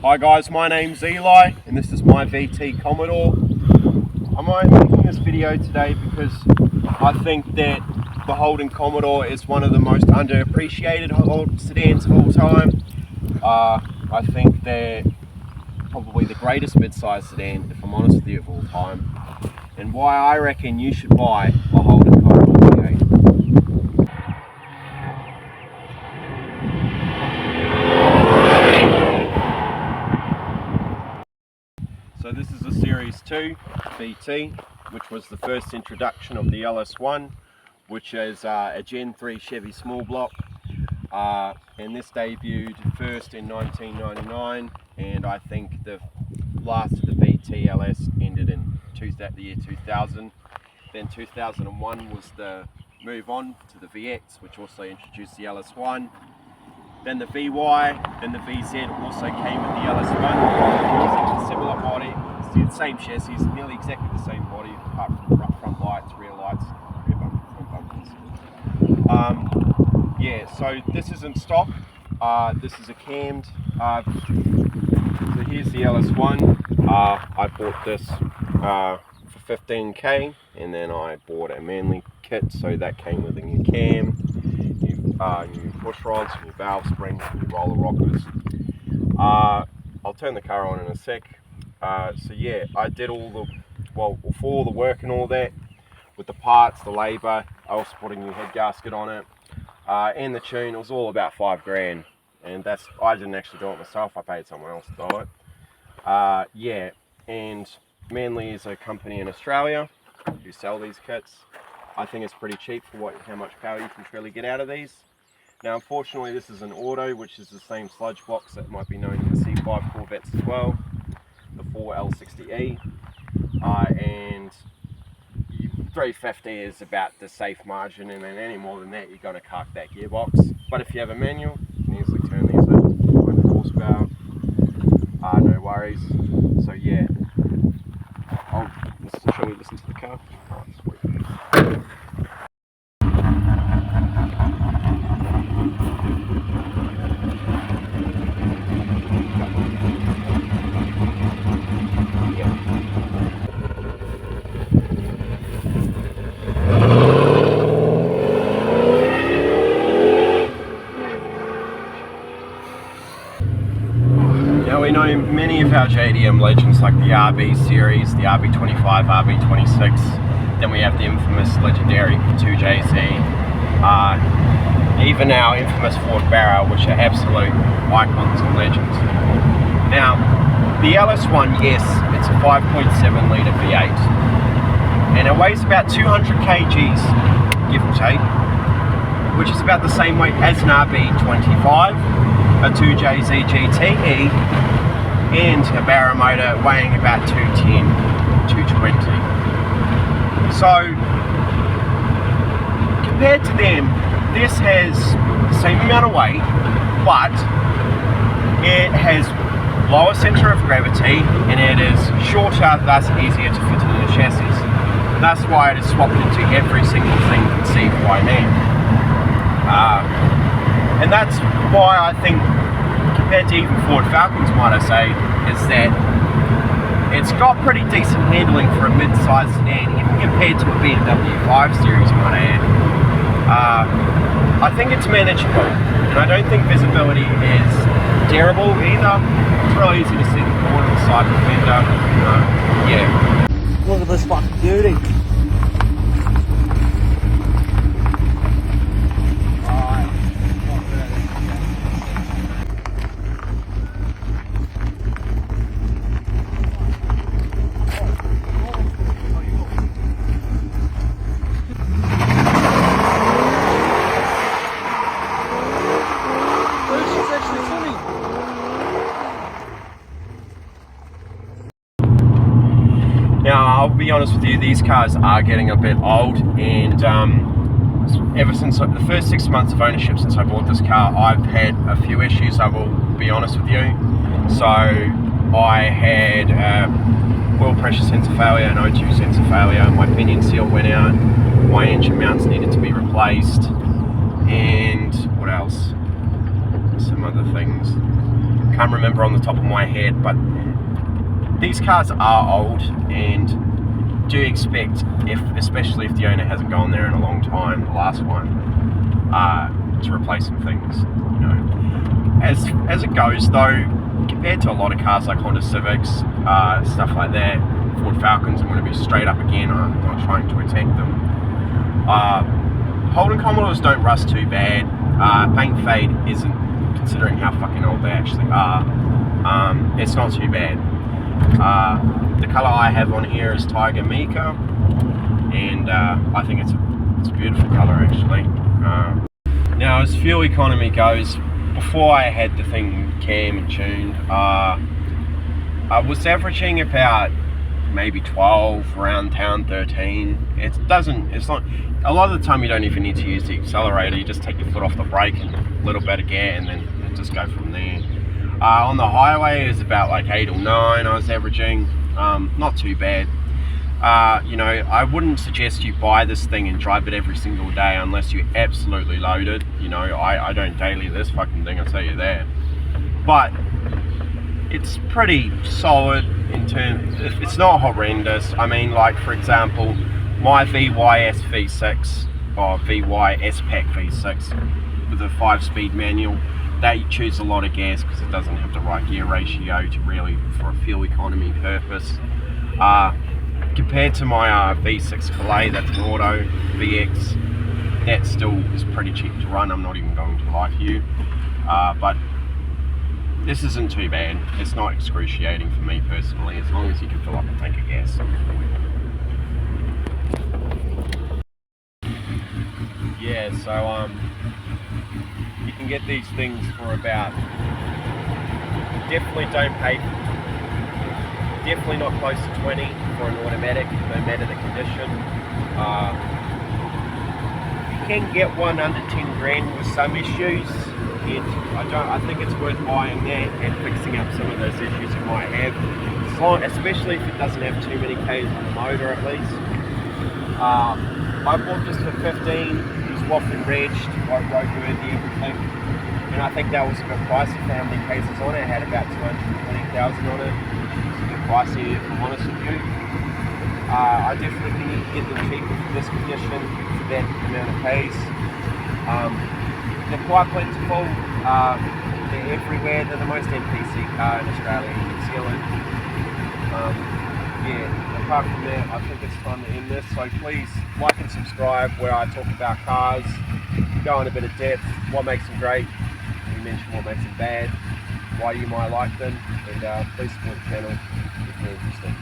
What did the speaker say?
Hi guys, my name's Eli and this is my VT Commodore. I'm making this video today because I think that the Holden Commodore is one of the most underappreciated sedans of all time. I think they're probably the greatest mid-size sedan, if I'm honest with you, of all time. And why I reckon you should buy a Holden Commodore V8. So this is a Series 2 VT, which was the first introduction of the LS1, which is a Gen 3 Chevy small block. And this debuted first in 1999, and I think the last of the VT LS ended in the year 2000. Then 2001 was the move on to the VX, which also introduced the LS1. Then the VY, then the VZ also came with the LS1, using a similar body. It's the same chassis, nearly exactly the same body, apart from front lights, rear lights, rear bumpers. Yeah, so this isn't stock. This is a cammed. So here's the LS1. I bought this for 15k, and then I bought a Manly kit, so that came with a new cam, new push rods, new valve springs, new roller rockers. I'll turn the car on in a sec. So yeah, I did for all the work and all that, with the parts, the labour. I also put a new head gasket on it, and the tune. It was all about $5 grand, and I didn't actually do it myself. I paid someone else to do it. Yeah, and Manly is a company in Australia who sell these kits. I think it's pretty cheap for how much power you can truly get out of these. Now, unfortunately, this is an auto, which is the same sludge box that might be known in the C5 Corvettes as well, the 4L60E, and 350 is about the safe margin, and then any more than that, you're going to cark that gearbox. But if you have a manual, you can easily turn these up, 100 horsepower, no worries. So yeah, shall we listen to the car? Now we know many of our JDM legends like the RB series, the RB25, RB26, then we have the infamous legendary 2JZ, even our infamous Ford Barrow, which are absolute icons and legends. Now, the LS1, yes, it's a 5.7 litre V8, and it weighs about 200 kgs, give or take, which is about the same weight as an RB25, a 2JZ GTE, and a Barrow motor weighing about 210, 220. So, compared to them, this has the same amount of weight, but it has lower centre of gravity, and it is shorter, thus easier to fit into the chassis. That's why it is swapped into every single thing conceived by man. And that's why I think, compared to even Ford Falcons, might I say, is that it's got pretty decent handling for a mid-sized sedan, even compared to a BMW 5 Series, might I add. I think it's manageable, and I don't think visibility is terrible either. It's really easy to see the corner of the side of the fender. Yeah. Look at this fucking beauty. Now, I'll be honest with you, these cars are getting a bit old, and ever since the first 6 months of ownership since I bought this car, I've had a few issues, I will be honest with you. So, I had oil pressure sensor failure, an O2 sensor failure, my pinion seal went out, my engine mounts needed to be replaced, and what else? Some other things. can't remember on the top of my head, but these cars are old, and do expect, especially if the owner hasn't gone there in a long time, the last one, to replace some things. You know, as it goes though, compared to a lot of cars like Honda Civics, stuff like that, Ford Falcons, I'm going to be straight up again. I'm not trying to attack them. Holden Commodores don't rust too bad. Paint fade isn't, considering how fucking old they actually are. It's not too bad. The colour I have on here is Tiger Mika, and I think it's a beautiful colour actually. Now, as fuel economy goes, before I had the thing cam and tuned, I was averaging about maybe 12, around town 13. It's not, a lot of the time you don't even need to use the accelerator, you just take your foot off the brake and a little bit of gear, and then just go from there. On the highway it was about like 8 or 9 I was averaging, not too bad. You know, I wouldn't suggest you buy this thing and drive it every single day unless you're absolutely loaded. You know, I don't daily this fucking thing, I'll tell you that. But it's pretty solid in terms, it's not horrendous. I mean, like for example, my VYS V6 or VYS Pack V6 with a 5-speed manual, they choose a lot of gas because it doesn't have the right gear ratio to really, for a fuel economy purpose. Compared to my V6 Filet, that's an auto VX, that still is pretty cheap to run. I'm not even going to lie to you, but this isn't too bad. It's not excruciating for me personally, as long as you can fill up a tank of gas. Yeah, so you can get these things for about, definitely don't pay, definitely not close to 20 for an automatic, no matter the condition. You can get one under 10 grand with some issues, and I think it's worth buying that and fixing up some of those issues you might have, especially if it doesn't have too many Ks on the motor at least. I bought this for 15, it was wafted regged, like roadworthy, everything, and I think that was a bit pricey for how many Ks on it. It had about 220,000 on it. It's a bit pricey if I'm honest with you. I definitely think you can get them cheaper for this condition for that amount of Ks. They're quite plentiful, they're everywhere. They're the most NPC car in Australia and New Zealand. Yeah, apart from that, I think it's time to end this, so please like and subscribe, where I talk about cars, go in a bit of depth, what makes them great, we mention what makes them bad, why you might like them, and please support the channel if you're interested.